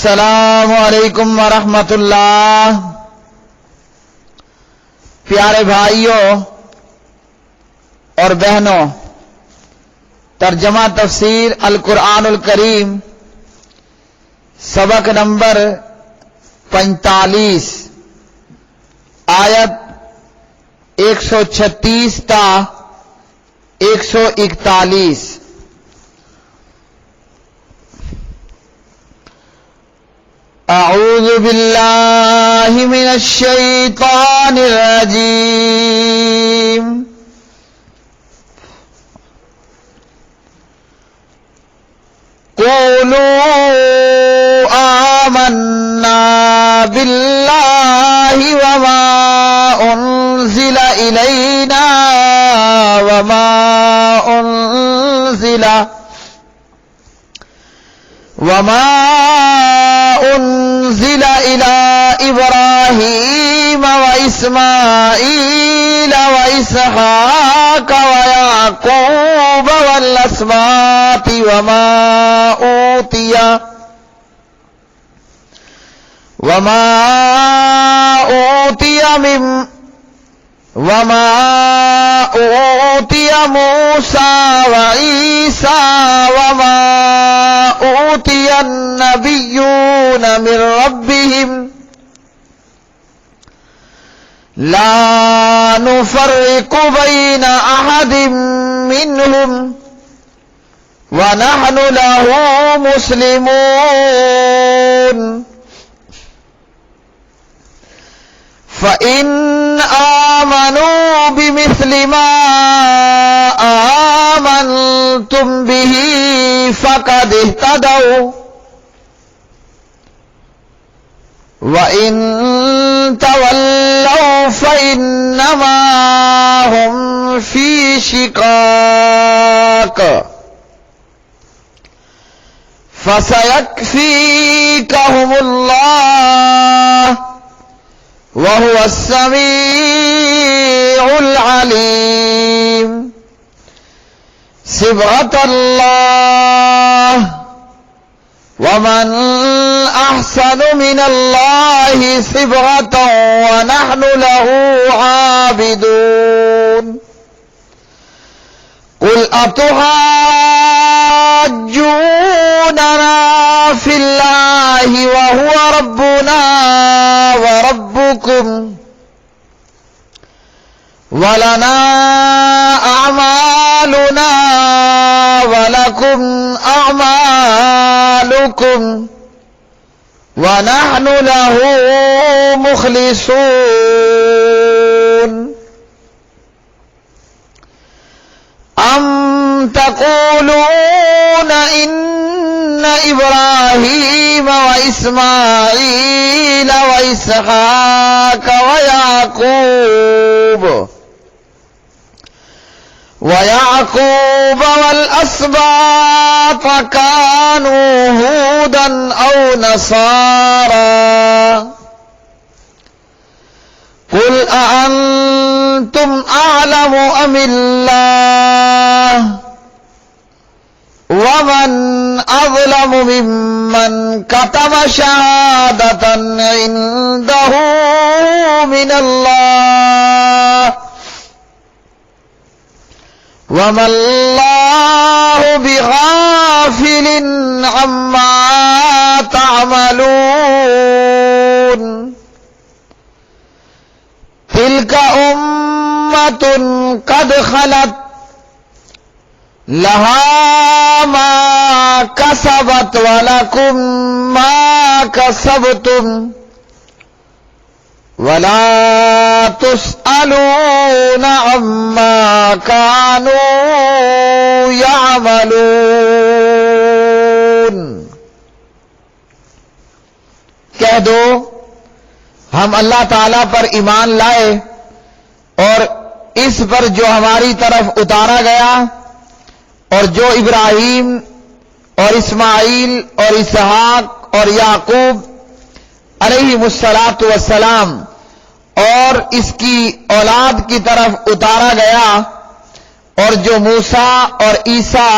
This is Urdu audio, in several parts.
السلام علیکم ورحمۃ اللہ۔ پیارے بھائیوں اور بہنوں، ترجمہ تفسیر القرآن الکریم سبق نمبر 45 آیت 136 تا 141۔ اعوذ باللہ من الشیطان الرجیم۔ قولوا آمنا باللہ وما انزل الینا وما انزل الى ابراہیم واسماعیل واسحاق ویعقوب والاسباط وما اوتی موسیٰ وعیسیٰ وما اوتی النبیون من ربهم لا نفرق بین احد منهم ونحن له مسلمون فَإِنْ آمَنُوا بِمِثْلِ مَا آمَنْتُمْ بِهِ فَقَدِ اهْتَدَوْا وَإِنْ تَوَلَّوْا فَإِنَّمَا هُمْ فِي شِقَاقٍ فَسَيَكْفِيكَهُمُ اللَّهُ وَهُوَ السَّمِيعُ الْعَلِيمُ۔ صبغة اللَّهِ وَمَنْ أَحْسَنُ مِنَ اللَّهِ صِبْغَةً وَنَحْنُ لَهُ عَابِدُونَ۔ قُلْ أَتُحَاجُّونَنَا فِي اللَّهِ وَهُوَ رَبُّنَا وَرَبُّكُمْ وَلَنَا أَعْمَالُنَا وَلَكُمْ أَعْمَالُكُمْ وَنَحْنُ لَهُ مُخْلِصُونَ۔ أَمْ تَقُولُونَ إِنَّ إِبْرَاهِيمَ وَإِسْمَاعِيلَ وَإِسْحَاقَ وَيَعْقُوبَ وَالْأَسْبَاطَ كَانُوا هُودًا أَوْ نَصَارَى قُلْ أَأَنْتُمْ أَعْلَمُ أَمِ اللَّهُ وَمَنْ أَظْلَمُ مِمَّنْ كَتَمَ شَهَادَةً عِنْدَهُ مِنَ اللَّهِ وَمَا اللَّهُ بِغَافِلٍ عَمَّا تَعْمَلُونَ۔ تِلْكَ أُمَّةٌ قَدْ خَلَتْ لَهَا مَا كَسَبَتْ وَلَكُمْ مَا كَسَبْتُمْ وَلَا تُسْأَلُونَ عَمَّا كَانُوا يَعْمَلُونَ۔ کہہ دو ہم اللہ تعالیٰ پر ایمان لائے اور اس پر جو ہماری طرف اتارا گیا اور جو ابراہیم اور اسماعیل اور اسحاق اور یعقوب علیہ السلام اور اس کی اولاد کی طرف اتارا گیا اور جو موسیٰ اور عیسیٰ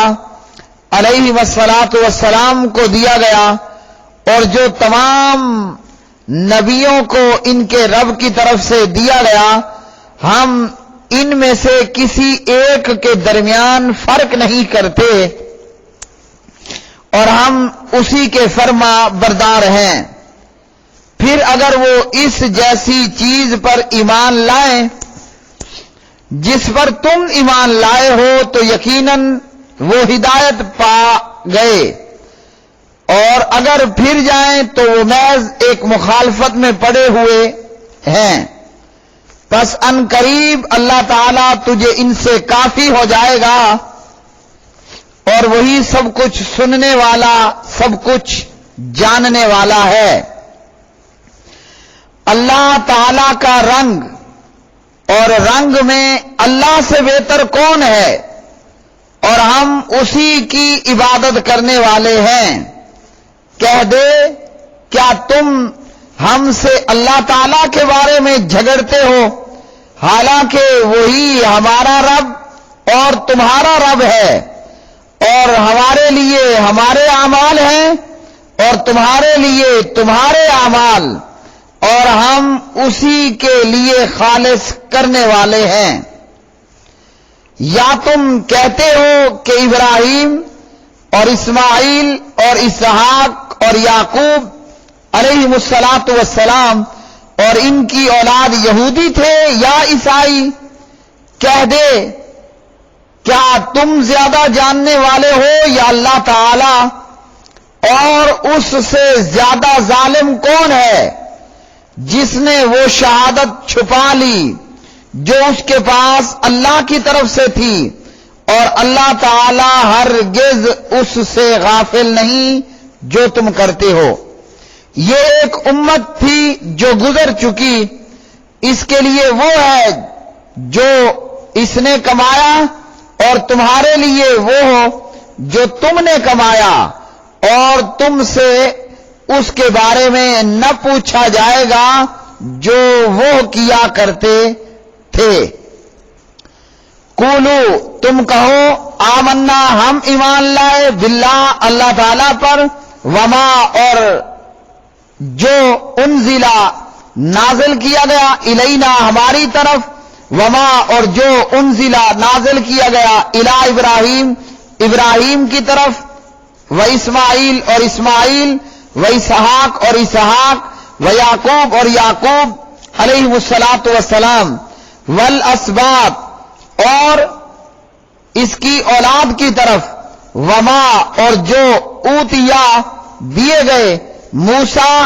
علیہ السلام کو دیا گیا اور جو تمام نبیوں کو ان کے رب کی طرف سے دیا گیا، ہم ان میں سے کسی ایک کے درمیان فرق نہیں کرتے اور ہم اسی کے فرما بردار ہیں۔ پھر اگر وہ اس جیسی چیز پر ایمان لائیں جس پر تم ایمان لائے ہو تو یقیناً وہ ہدایت پا گئے، اور اگر پھر جائیں تو وہ محض ایک مخالفت میں پڑے ہوئے ہیں۔ پس ان قریب اللہ تعالیٰ تجھے ان سے کافی ہو جائے گا، اور وہی سب کچھ سننے والا، سب کچھ جاننے والا ہے۔ اللہ تعالیٰ کا رنگ، اور رنگ میں اللہ سے بہتر کون ہے، اور ہم اسی کی عبادت کرنے والے ہیں۔ کہہ دے، کیا تم ہم سے اللہ تعالیٰ کے بارے میں جھگڑتے ہو، حالانکہ وہی ہمارا رب اور تمہارا رب ہے، اور ہمارے لیے ہمارے اعمال ہیں اور تمہارے لیے تمہارے اعمال، اور ہم اسی کے لیے خالص کرنے والے ہیں۔ یا تم کہتے ہو کہ ابراہیم اور اسماعیل اور اسحاق اور یعقوب علیہم الصلاۃ والسلام اور ان کی اولاد یہودی تھے یا عیسائی؟ کہہ دے، کیا تم زیادہ جاننے والے ہو یا اللہ تعالی؟ اور اس سے زیادہ ظالم کون ہے جس نے وہ شہادت چھپا لی جو اس کے پاس اللہ کی طرف سے تھی، اور اللہ تعالی ہرگز اس سے غافل نہیں جو تم کرتے ہو۔ یہ ایک امت تھی جو گزر چکی، اس کے لیے وہ ہے جو اس نے کمایا، اور تمہارے لیے وہ ہو جو تم نے کمایا، اور تم سے اس کے بارے میں نہ پوچھا جائے گا جو وہ کیا کرتے تھے۔ قولو، تم کہو، آمنا، ہم ایمان لائے، باللہ، اللہ تعالیٰ پر، وما، اور جو انزلا، نازل کیا گیا، الینا، ہماری طرف، وما، اور جو انزلا، نازل کیا گیا، الی ابراہیم، ابراہیم کی طرف، و اسماعیل، اور اسماعیل، و اسحاق، اور اسحاق، و یعقوب، اور یعقوب علیہ الصلاۃ والسلام، والاسباط، اور اس کی اولاد کی طرف، وما، اور جو اوتیا، دیے گئے، موسیٰ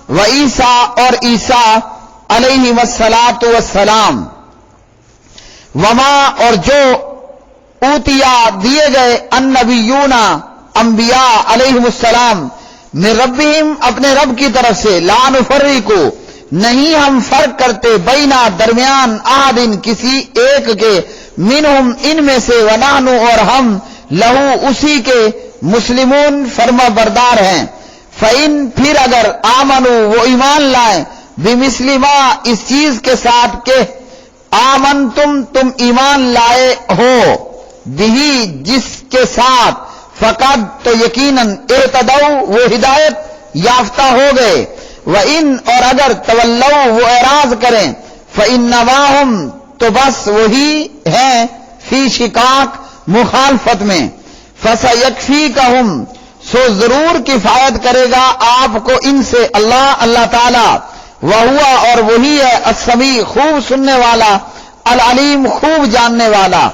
و عیسیٰ، اور عیسیٰ علیہ الصلاۃ والسلام، وما، اور جو اوتیا، دیے گئے، النبیون، انبیاء علیہ السلام، من ربہم، اپنے رب کی طرف سے، لا نفرق، نہیں ہم فرق کرتے، بینا، درمیان، احد، کسی ایک کے، منہم، ان میں سے، ونحن، اور ہم، لہو، اسی کے، مسلمون، فرما بردار ہیں۔ فَإِن، پھر اگر، آمنوا، وہ ایمان لائیں، بِمِثْلِ مَا، اس چیز کے ساتھ کہ، آمنتم، تم ایمان لائے ہو، بِہِ، جس کے ساتھ، فقد، تو یقیناً، اہتدوا، وہ ہدایت یافتہ ہو گئے، وَإِن، اور اگر، تولوا، وہ اعراض کریں، فَإِنَّمَا هُمْ، تو بس وہی ہیں، فی شقاق، مخالفت میں، فَسَيَكْفِيكَهُمْ، سو ضرور کفایت کرے گا آپ کو ان سے اللہ تعالی، وہوا، اور وہی ہے، السمیع، خوب سننے والا، العلیم، خوب جاننے والا۔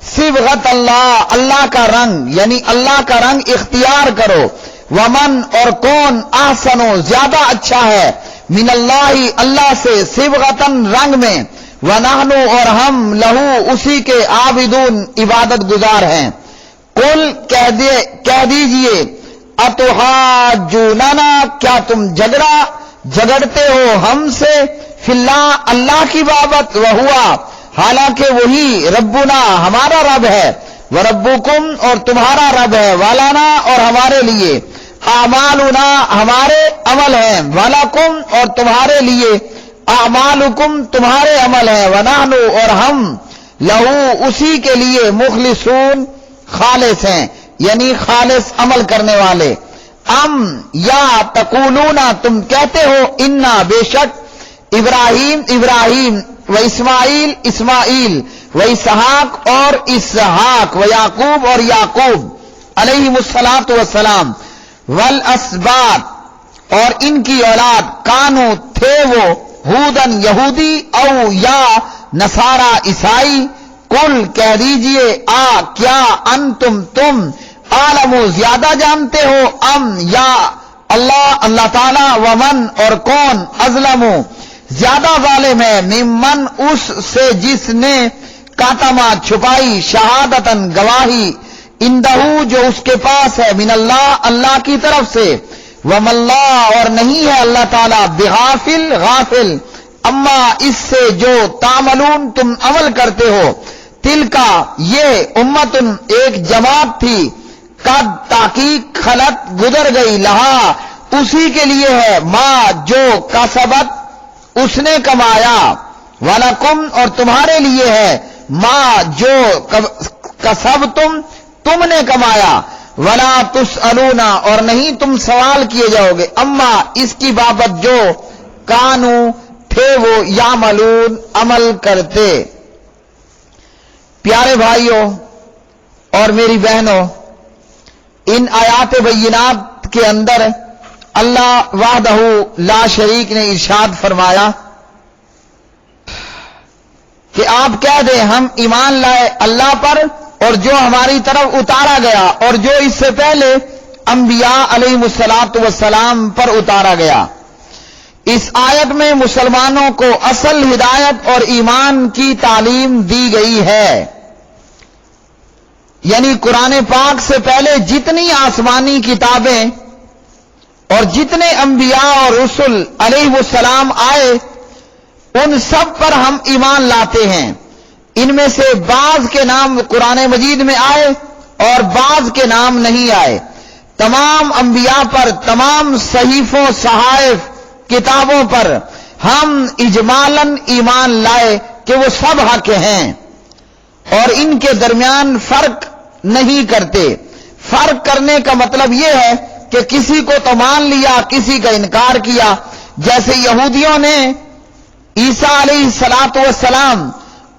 صبغت اللہ، اللہ کا رنگ، یعنی اللہ کا رنگ اختیار کرو، ومن، اور کون، احسن، زیادہ اچھا ہے، من اللہ، اللہ سے، صبغتن، رنگ میں، ونحن، اور ہم، لہو، اسی کے، عابدون، عبادت گزار ہیں۔ قل، کہہ دیجئے، اتحاجوننا، کیا تم جھگڑتے ہو ہم سے، فی اللہ، اللہ کی بابت، وہوا، حالانکہ وہی، ربنا، ہمارا رب ہے، وربکم، اور تمہارا رب ہے، والانا، اور ہمارے لیے، اعمالنا، ہمارے عمل ہیں، ولکم، اور تمہارے لیے، اعمالکم، تمہارے عمل ہیں، ونحن، اور ہم، لہو، اسی کے لیے، مخلصون، خالص ہیں، یعنی خالص عمل کرنے والے۔ ام یا تقولون تم کہتے ہو انا بے شک ابراہیم و اسماعیل و اسحاق اور اسحاق و یعقوب اور یعقوب علیہم الصلاۃ والسلام والاسباط اور ان کی اولاد کانو تھے وہ ہودن یہودی او یا نصارا عیسائی قل کہہ دیجئے کیا انتم تم عالم زیادہ جانتے ہو ام یا اللہ تعالی ومن اور کون اظلم زیادہ ظالم ہے ممن اس سے جس نے کاتما چھپائی شہادتن گواہی اندہو جو اس کے پاس ہے من اللہ کی طرف سے وم اللہ اور نہیں ہے اللہ تعالی غافل اما اس سے جو تعملون تم عمل کرتے ہو تل کا یہ امتن ایک جماعت تھی قد تحقیق خلط گزر گئی لہا اسی کے لیے ہے ما جو کسبت اس نے کمایا وَلَكُمْ اور تمہارے لیے ہے ما جو کسبتم تم نے کمایا وَلَا تُسْأَلُونَ اور نہیں تم سوال کیے جاؤ گے اما اس کی بابت جو کانو تھے وہ یعملون عمل کرتے۔ پیارے بھائیوں اور میری بہنوں، ان آیات بینات کے اندر اللہ وحدہ لا شریک نے ارشاد فرمایا کہ آپ کہہ دیں ہم ایمان لائے اللہ پر اور جو ہماری طرف اتارا گیا اور جو اس سے پہلے انبیاء علیہم الصلاۃ والسلام پر اتارا گیا۔ اس آیت میں مسلمانوں کو اصل ہدایت اور ایمان کی تعلیم دی گئی ہے، یعنی قرآن پاک سے پہلے جتنی آسمانی کتابیں اور جتنے انبیاء اور رسل علیہ السلام آئے ان سب پر ہم ایمان لاتے ہیں۔ ان میں سے بعض کے نام قرآن مجید میں آئے اور بعض کے نام نہیں آئے۔ تمام انبیاء پر، تمام صحیفوں، صحائف، کتابوں پر ہم اجمالاً ایمان لائے کہ وہ سب حق ہیں اور ان کے درمیان فرق نہیں کرتے۔ فرق کرنے کا مطلب یہ ہے کہ کسی کو تو مان لیا، کسی کا انکار کیا، جیسے یہودیوں نے عیسیٰ علیہ الصلاۃ والسلام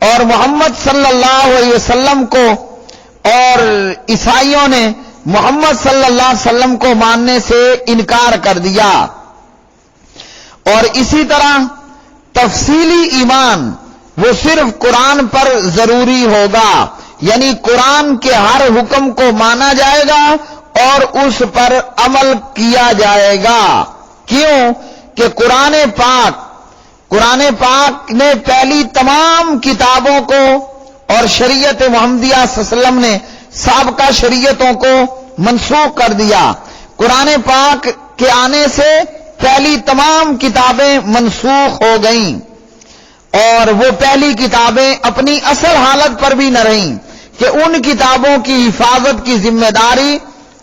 اور محمد صلی اللہ علیہ وسلم کو اور عیسائیوں نے محمد صلی اللہ علیہ وسلم کو ماننے سے انکار کر دیا۔ اور اسی طرح تفصیلی ایمان وہ صرف قرآن پر ضروری ہوگا، یعنی قرآن کے ہر حکم کو مانا جائے گا اور اس پر عمل کیا جائے گا۔ کیوں کہ قرآن پاک نے پہلی تمام کتابوں کو اور شریعت محمدیہ صلی اللہ علیہ وسلم نے سابقہ شریعتوں کو منسوخ کر دیا۔ قرآن پاک کے آنے سے پہلی تمام کتابیں منسوخ ہو گئیں اور وہ پہلی کتابیں اپنی اصل حالت پر بھی نہ رہیں کہ ان کتابوں کی حفاظت کی ذمہ داری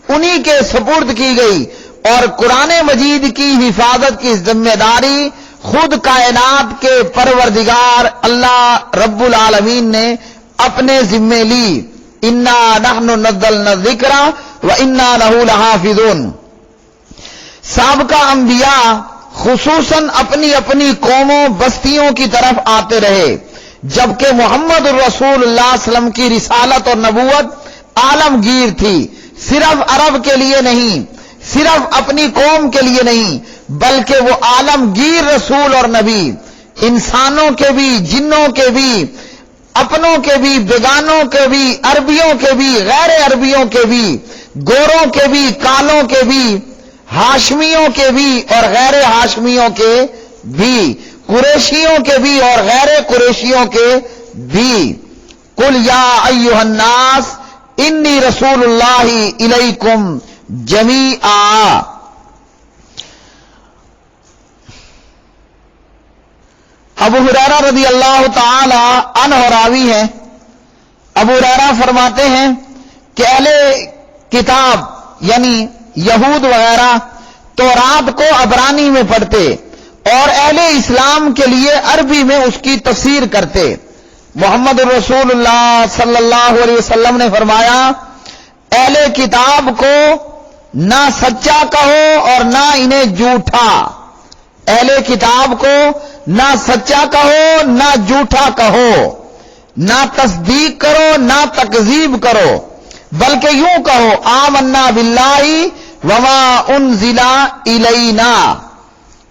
انہی کے سپرد کی گئی، اور قرآن مجید کی حفاظت کی ذمہ داری خود کائنات کے پروردگار اللہ رب العالمین نے اپنے ذمے لی۔ انا نحن نزلنا الذکر وانا لہ لحافظون۔ سابقہ انبیاء خصوصاً اپنی اپنی قوموں بستیوں کی طرف آتے رہے، جبکہ محمد الرسول اللہ صلی اللہ علیہ وسلم کی رسالت اور نبوت عالمگیر تھی، صرف عرب کے لیے نہیں، صرف اپنی قوم کے لیے نہیں، بلکہ وہ عالمگیر رسول اور نبی انسانوں کے بھی، جنوں کے بھی، اپنوں کے بھی، بیگانوں کے بھی، عربیوں کے بھی، غیر عربیوں کے بھی، گوروں کے بھی، کالوں کے بھی، ہاشمیوں کے بھی اور غیر ہاشمیوں کے بھی، قریشیوں کے بھی اور غیر قریشیوں کے بھی۔ قل یا ایھا الناس انی رسول اللہ الیکم جمیعا۔ ابو ہریرہ رضی اللہ تعالی عنہ راوی ہیں۔ ابو ہریرہ فرماتے ہیں کہ اہل کتاب یعنی یہود وغیرہ تورات کو عبرانی میں پڑھتے اور اہل اسلام کے لیے عربی میں اس کی تفسیر کرتے۔ محمد الرسول اللہ صلی اللہ علیہ وسلم نے فرمایا اہل کتاب کو نہ سچا کہو اور نہ انہیں جھوٹا. اہل کتاب کو نہ سچا کہو نہ جھوٹا کہو، نہ تصدیق کرو نہ تکذیب کرو، بلکہ یوں کہو آمنا باللہ وما انزل الینا،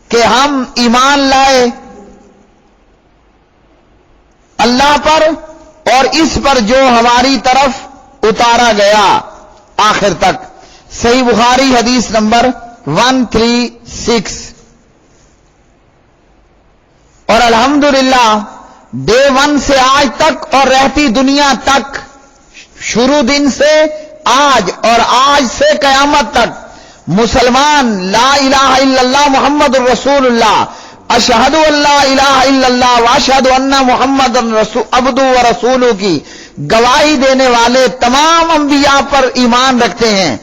کہ ہم ایمان لائے اللہ پر اور اس پر جو ہماری طرف اتارا گیا، آخر تک. صحیح بخاری حدیث نمبر 136. اور الحمدللہ ڈے 1 سے آج تک اور رہتی دنیا تک، شروع دن سے آج اور آج سے قیامت تک، مسلمان لا الہ الا اللہ محمد الرسول اللہ، اشہد ان لا الہ الا اللہ واشہد ان محمد عبدہ ورسولہ کی گواہی دینے والے تمام انبیاء پر ایمان رکھتے ہیں،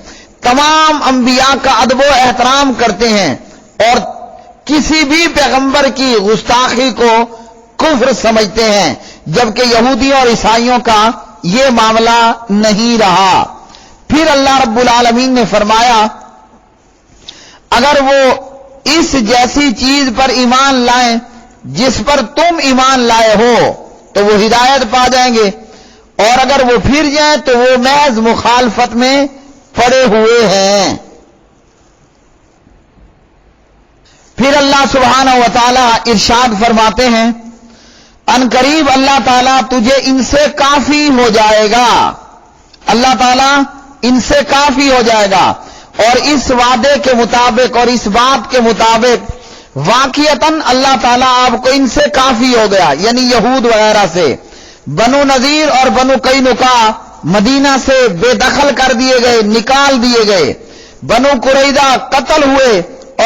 تمام انبیاء کا ادب و احترام کرتے ہیں، اور کسی بھی پیغمبر کی گستاخی کو کفر سمجھتے ہیں، جبکہ یہودیوں اور عیسائیوں کا یہ معاملہ نہیں رہا. پھر اللہ رب العالمین نے فرمایا اگر وہ اس جیسی چیز پر ایمان لائیں جس پر تم ایمان لائے ہو تو وہ ہدایت پا جائیں گے، اور اگر وہ پھر جائیں تو وہ محض مخالفت میں پڑے ہوئے ہیں. پھر اللہ سبحانہ و تعالی ارشاد فرماتے ہیں ان قریب اللہ تعالیٰ تجھے ان سے کافی ہو جائے گا، اللہ تعالیٰ ان سے کافی ہو جائے گا. اور اس وعدے کے مطابق اور اس بات کے مطابق واقعتاً اللہ تعالیٰ آپ کو ان سے کافی ہو گیا، یعنی یہود وغیرہ سے. بنو نذیر اور بنو قینقاع مدینہ سے بے دخل کر دیے گئے، نکال دیے گئے. بنو قریظہ قتل ہوئے،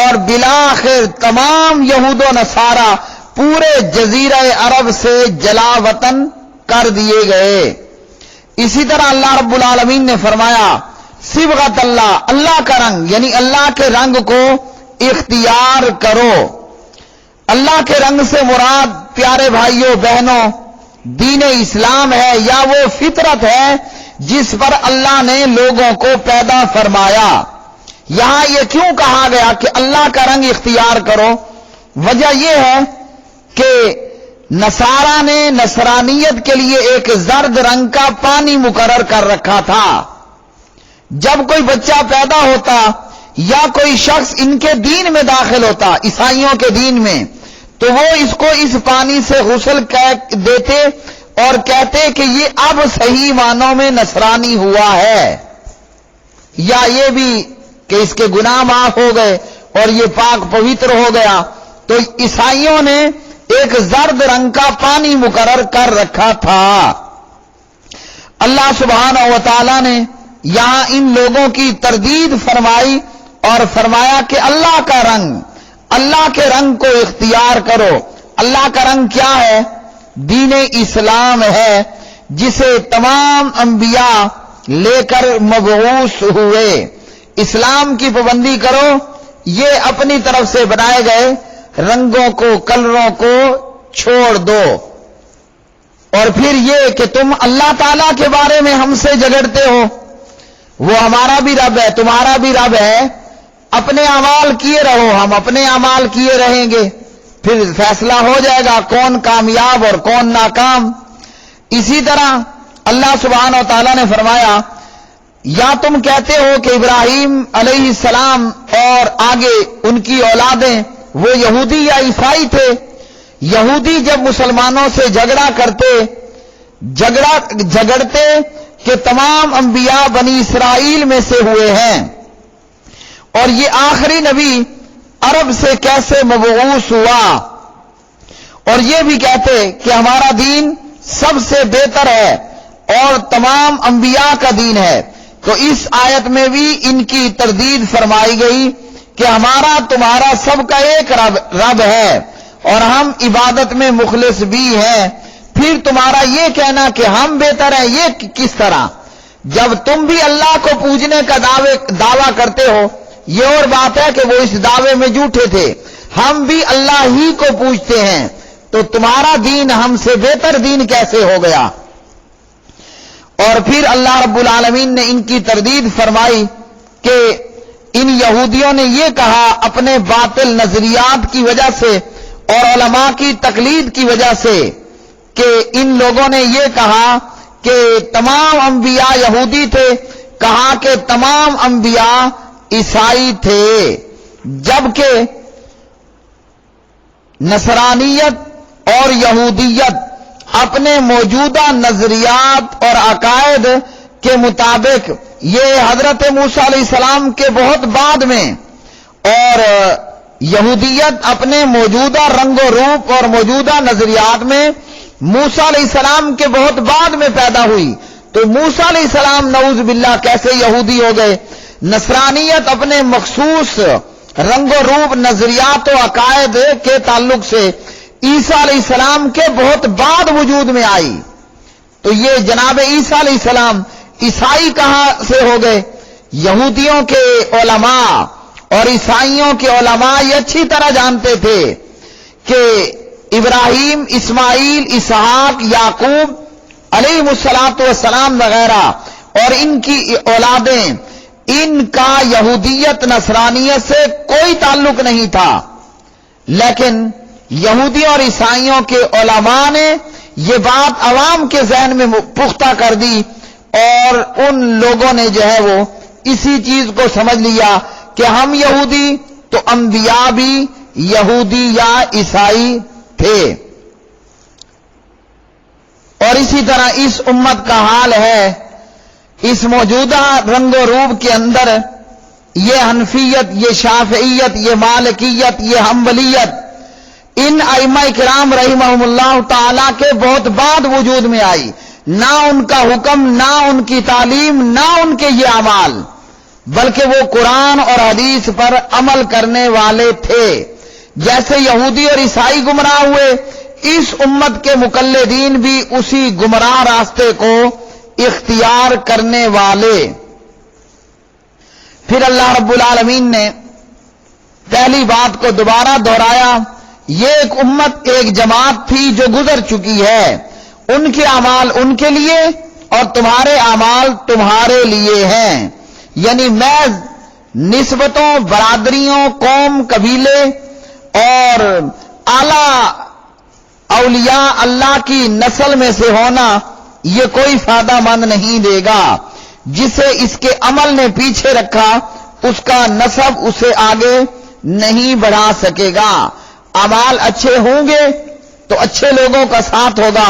اور بالآخر تمام یہود و نصارہ پورے جزیرہ عرب سے جلا وطن کر دیے گئے. اسی طرح اللہ رب العالمین نے فرمایا صبغت اللہ، اللہ کا رنگ یعنی اللہ کے رنگ کو اختیار کرو. اللہ کے رنگ سے مراد پیارے بھائیوں بہنوں دین اسلام ہے، یا وہ فطرت ہے جس پر اللہ نے لوگوں کو پیدا فرمایا. یہاں یہ کیوں کہا گیا کہ اللہ کا رنگ اختیار کرو؟ وجہ یہ ہے کہ نصارہ نے نصرانیت کے لیے ایک زرد رنگ کا پانی مقرر کر رکھا تھا. جب کوئی بچہ پیدا ہوتا یا کوئی شخص ان کے دین میں داخل ہوتا، عیسائیوں کے دین میں، تو وہ اس کو اس پانی سے غسل دیتے اور کہتے کہ یہ اب صحیح معنوں میں نصرانی ہوا ہے، یا یہ بھی کہ اس کے گناہ معاف ہو گئے اور یہ پاک پوتر ہو گیا. تو عیسائیوں نے ایک زرد رنگ کا پانی مقرر کر رکھا تھا. اللہ سبحانہ و تعالی نے یہاں ان لوگوں کی تردید فرمائی اور فرمایا کہ اللہ کا رنگ، اللہ کے رنگ کو اختیار کرو. اللہ کا رنگ کیا ہے؟ دین اسلام ہے، جسے تمام انبیاء لے کر مبعوث ہوئے. اسلام کی پابندی کرو، یہ اپنی طرف سے بنائے گئے رنگوں کو کلروں کو چھوڑ دو. اور پھر یہ کہ تم اللہ تعالیٰ کے بارے میں ہم سے جھگڑتے ہو، وہ ہمارا بھی رب ہے تمہارا بھی رب ہے، اپنے اعمال کیے رہو، ہم اپنے اعمال کیے رہیں گے، پھر فیصلہ ہو جائے گا کون کامیاب اور کون ناکام. اسی طرح اللہ سبحانہ و تعالیٰ نے فرمایا یا تم کہتے ہو کہ ابراہیم علیہ السلام اور آگے ان کی اولادیں وہ یہودی یا عیسائی تھے. یہودی جب مسلمانوں سے جھگڑتے کہ تمام انبیاء بنی اسرائیل میں سے ہوئے ہیں اور یہ آخری نبی عرب سے کیسے مبعوث ہوا، اور یہ بھی کہتے کہ ہمارا دین سب سے بہتر ہے اور تمام انبیاء کا دین ہے. تو اس آیت میں بھی ان کی تردید فرمائی گئی کہ ہمارا تمہارا سب کا ایک رب ہے اور ہم عبادت میں مخلص بھی ہیں. پھر تمہارا یہ کہنا کہ ہم بہتر ہیں یہ کس طرح؟ جب تم بھی اللہ کو پوجنے کا دعویٰ کرتے ہو، یہ اور بات ہے کہ وہ اس دعوے میں جھوٹے تھے، ہم بھی اللہ ہی کو پوجتے ہیں، تو تمہارا دین ہم سے بہتر دین کیسے ہو گیا؟ اور پھر اللہ رب العالمین نے ان کی تردید فرمائی کہ ان یہودیوں نے یہ کہا اپنے باطل نظریات کی وجہ سے اور علماء کی تقلید کی وجہ سے کہ ان لوگوں نے یہ کہا کہ تمام انبیاء یہودی تھے، کہا کہ تمام انبیاء عیسائی تھے، جبکہ نصرانیت اور یہودیت اپنے موجودہ نظریات اور عقائد کے مطابق یہ حضرت موسیٰ علیہ السلام کے بہت بعد میں، اور یہودیت اپنے موجودہ رنگ و روپ اور موجودہ نظریات میں موسیٰ علیہ السلام کے بہت بعد میں پیدا ہوئی، تو موسیٰ علیہ السلام نعوذ باللہ کیسے یہودی ہو گئے؟ نصرانیت اپنے مخصوص رنگ و روپ نظریات و عقائد کے تعلق سے عیسیٰ علیہ السلام کے بہت بعد وجود میں آئی، تو یہ جناب عیسیٰ علیہ السلام عیسائی کہاں سے ہو گئے؟ یہودیوں کے علماء اور عیسائیوں کے علماء یہ اچھی طرح جانتے تھے کہ ابراہیم، اسماعیل، اسحاق، یعقوب علیہ الصلاۃ والسلام وغیرہ اور ان کی اولادیں، ان کا یہودیت نصرانیت سے کوئی تعلق نہیں تھا، لیکن یہودیوں اور عیسائیوں کے علماء نے یہ بات عوام کے ذہن میں پختہ کر دی، اور ان لوگوں نے جو ہے وہ اسی چیز کو سمجھ لیا کہ ہم یہودی تو انبیاء بھی یہودی یا عیسائی تھے۔ اور اسی طرح اس امت کا حال ہے، اس موجودہ رنگ و روپ کے اندر یہ حنفیت، یہ شافعیت، یہ مالکیت، یہ حنبلیت ان ائمہ کرام رحمہم اللہ تعالی کے بہت بعد وجود میں آئی، نہ ان کا حکم، نہ ان کی تعلیم، نہ ان کے یہ اعمال، بلکہ وہ قرآن اور حدیث پر عمل کرنے والے تھے۔ جیسے یہودی اور عیسائی گمراہ ہوئے، اس امت کے مقلدین بھی اسی گمراہ راستے کو اختیار کرنے والے۔ پھر اللہ رب العالمین نے پہلی بات کو دوبارہ دہرایا، یہ ایک امت، ایک جماعت تھی جو گزر چکی ہے، ان کے اعمال ان کے لیے اور تمہارے اعمال تمہارے لیے ہیں، یعنی محض نسبتوں، برادریوں، قوم، قبیلے اور اعلیٰ اولیاء اللہ کی نسل میں سے ہونا یہ کوئی فائدہ مند نہیں دے گا۔ جسے اس کے عمل نے پیچھے رکھا اس کا نسب اسے آگے نہیں بڑھا سکے گا۔ اعمال اچھے ہوں گے تو اچھے لوگوں کا ساتھ ہوگا،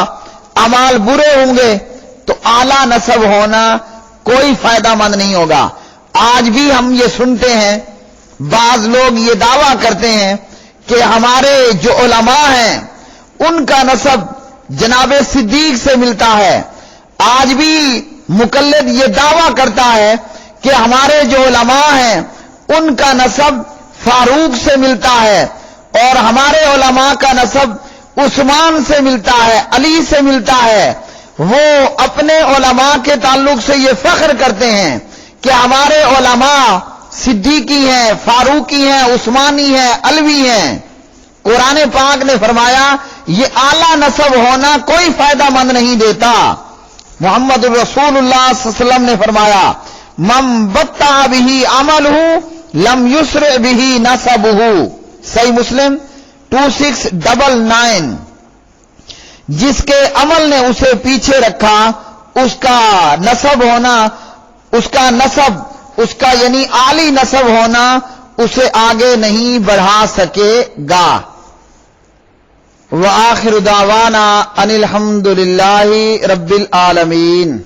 اعمال برے ہوں گے تو اعلیٰ نسب ہونا کوئی فائدہ مند نہیں ہوگا۔ آج بھی ہم یہ سنتے ہیں، بعض لوگ یہ دعویٰ کرتے ہیں کہ ہمارے جو علماء ہیں ان کا نسب جناب صدیق سے ملتا ہے۔ آج بھی مقلد یہ دعویٰ کرتا ہے کہ ہمارے جو علماء ہیں ان کا نسب فاروق سے ملتا ہے، اور ہمارے علماء کا نسب عثمان سے ملتا ہے، علی سے ملتا ہے۔ وہ اپنے علماء کے تعلق سے یہ فخر کرتے ہیں کہ ہمارے علماء صدیقی ہیں، فاروقی ہیں، عثمانی ہیں، علوی ہیں۔ قرآن پاک نے فرمایا یہ اعلیٰ نسب ہونا کوئی فائدہ مند نہیں دیتا۔ محمد رسول اللہ صلی اللہ علیہ وسلم نے فرمایا من بطأ بہ عملہ لم یسرع بہ نسبہ، صحیح مسلم 2699۔ جس کے عمل نے اسے پیچھے رکھا اس کا نسب ہونا، اس کا نسب، اس کا یعنی عالی نسب ہونا اسے آگے نہیں بڑھا سکے گا۔ وآخر دعوانا ان الحمد للہ رب العالمین۔